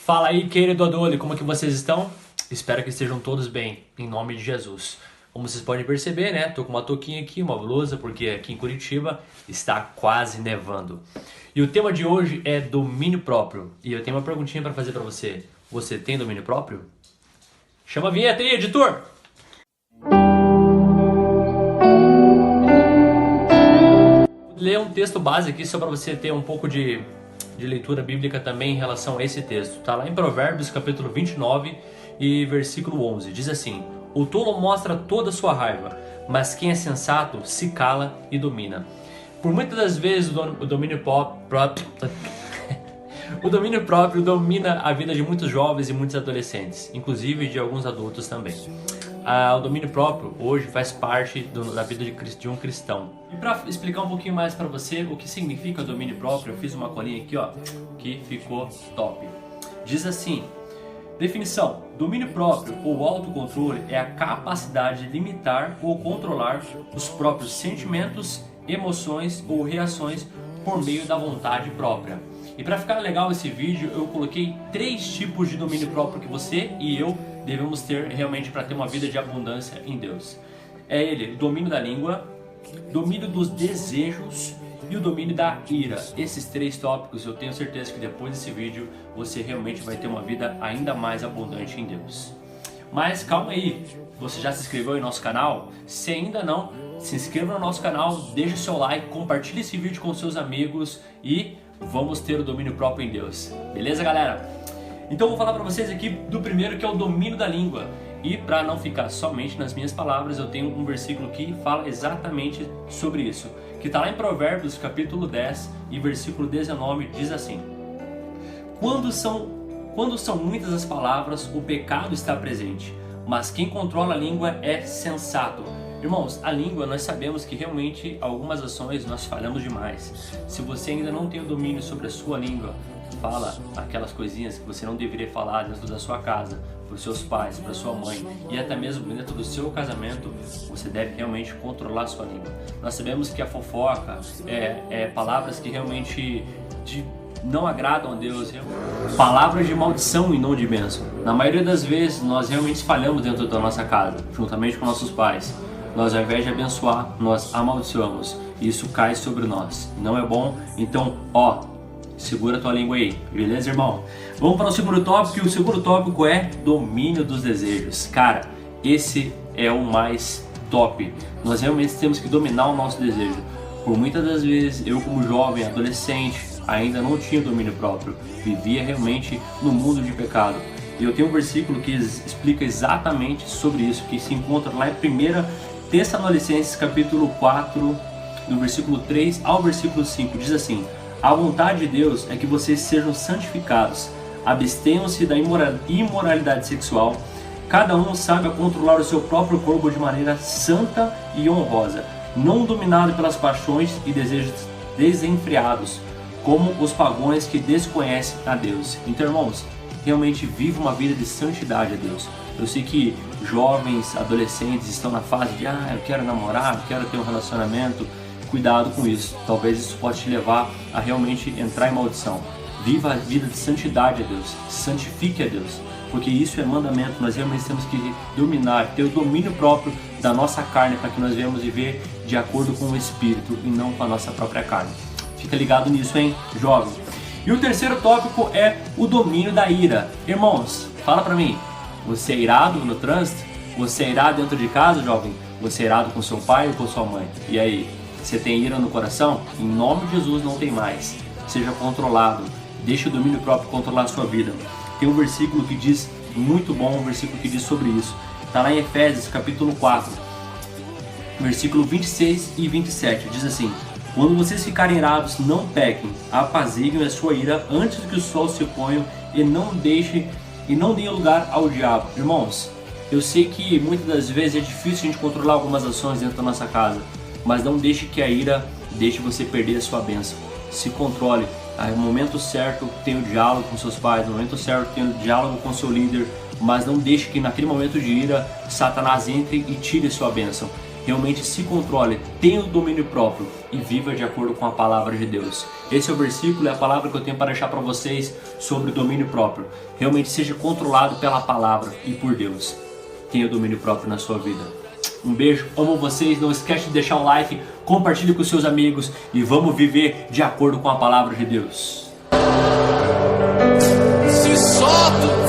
Fala aí, querido Adole, como que vocês estão? Espero que estejam todos bem, em nome de Jesus. Como vocês podem perceber, né? Tô com uma touquinha aqui, uma blusa, porque aqui em Curitiba está quase nevando. E o tema de hoje é domínio próprio. E eu tenho uma perguntinha para fazer para você. Você tem domínio próprio? Chama a vinheta aí, editor! Vou ler um texto base aqui só para você ter um pouco de leitura bíblica também em relação a esse texto. Está lá em Provérbios capítulo 29 e versículo 11. Diz assim: o tolo mostra toda a sua raiva, mas quem é sensato se cala e domina. Por muitas das vezes o domínio próprio o domínio próprio domina a vida de muitos jovens e muitos adolescentes, inclusive de alguns adultos também. O domínio próprio hoje faz parte da vida de um cristão. E para explicar um pouquinho mais para você o que significa domínio próprio, eu fiz uma colinha aqui, ó, que ficou top. Diz assim: definição: domínio próprio ou autocontrole é a capacidade de limitar ou controlar os próprios sentimentos, emoções ou reações por meio da vontade própria. E para ficar legal esse vídeo, eu coloquei 3 tipos de domínio próprio que você e eu devemos ter realmente para ter uma vida de abundância em Deus. É ele, o domínio da língua, domínio dos desejos e o domínio da ira. Esses 3 tópicos, eu tenho certeza que depois desse vídeo você realmente vai ter uma vida ainda mais abundante em Deus. Mas calma aí, você já se inscreveu em nosso canal? Se ainda não, se inscreva no nosso canal, deixe o seu like, compartilhe esse vídeo com seus amigos e vamos ter o domínio próprio em Deus. Beleza, galera? Então eu vou falar para vocês aqui do primeiro, que é o domínio da língua. E para não ficar somente nas minhas palavras, eu tenho um versículo que fala exatamente sobre isso, que está lá em Provérbios capítulo 10 e versículo 19, diz assim: Quando são muitas as palavras, o pecado está presente, mas quem controla a língua é sensato. Irmãos, a língua, nós sabemos que realmente algumas ações nós falhamos demais. Se você ainda não tem o domínio sobre a sua língua, fala aquelas coisinhas que você não deveria falar dentro da sua casa, para os seus pais, para sua mãe e até mesmo dentro do seu casamento, você deve realmente controlar a sua língua. Nós sabemos que a fofoca é palavras que realmente não agradam a Deus, palavras de maldição e não de bênção. Na maioria das vezes nós realmente falhamos dentro da nossa casa, juntamente com nossos pais. Nós, ao invés de abençoar, nós amaldiçoamos e isso cai sobre nós. Não é bom? Então, segura a tua língua aí, beleza, irmão? Vamos para o segundo tópico, e o segundo tópico é domínio dos desejos. Cara, esse é o mais top. Nós realmente temos que dominar o nosso desejo. Por muitas das vezes, eu como jovem, adolescente, ainda não tinha domínio próprio. Vivia realmente no mundo de pecado. E eu tenho um versículo que explica exatamente sobre isso, que se encontra lá em 1 Tessalonicenses capítulo 4, do versículo 3 ao versículo 5. Diz assim: a vontade de Deus é que vocês sejam santificados, abstenham-se da imoralidade sexual, cada um saiba controlar o seu próprio corpo de maneira santa e honrosa, não dominado pelas paixões e desejos desenfreados, como os pagãos que desconhecem a Deus. Então, irmãos, realmente viva uma vida de santidade a Deus. Eu sei que jovens, adolescentes estão na fase de eu quero namorar, eu quero ter um relacionamento. Cuidado com isso, talvez isso pode te levar a realmente entrar em maldição. Viva a vida de santidade a Deus, santifique a Deus, porque isso é mandamento. Nós realmente temos que dominar, ter o domínio próprio da nossa carne, para que nós venhamos viver de acordo com o Espírito e não com a nossa própria carne. Fica ligado nisso, hein, jovem? E o terceiro tópico é o domínio da ira. Irmãos, fala pra mim, você é irado no trânsito? Você é irado dentro de casa, jovem? Você é irado com seu pai ou com sua mãe? E aí? Você tem ira no coração? Em nome de Jesus não tem mais. Seja controlado. Deixe o domínio próprio controlar a sua vida. Tem um versículo que diz, muito bom, um versículo que diz sobre isso. Está lá em Efésios capítulo 4, versículo 26 e 27. Diz assim: quando vocês ficarem irados, não pequem, apaziguem a sua ira antes que o sol se ponha e não deem lugar ao diabo. Irmãos, eu sei que muitas das vezes é difícil a gente controlar algumas ações dentro da nossa casa, mas não deixe que a ira deixe você perder a sua bênção. Se controle. No momento certo tenha o diálogo com seus pais, no momento certo tenha o diálogo com seu líder, mas não deixe que naquele momento de ira Satanás entre e tire a sua bênção. realmente se controle, tenha o domínio próprio e viva de acordo com a palavra de Deus. Esse é o versículo, é a palavra que eu tenho para deixar para vocês sobre o domínio próprio. Realmente seja controlado pela palavra e por Deus. Tenha o domínio próprio na sua vida. Um beijo, amo vocês, não esquece de deixar um like, compartilhe com seus amigos e vamos viver de acordo com a palavra de Deus. Se só tu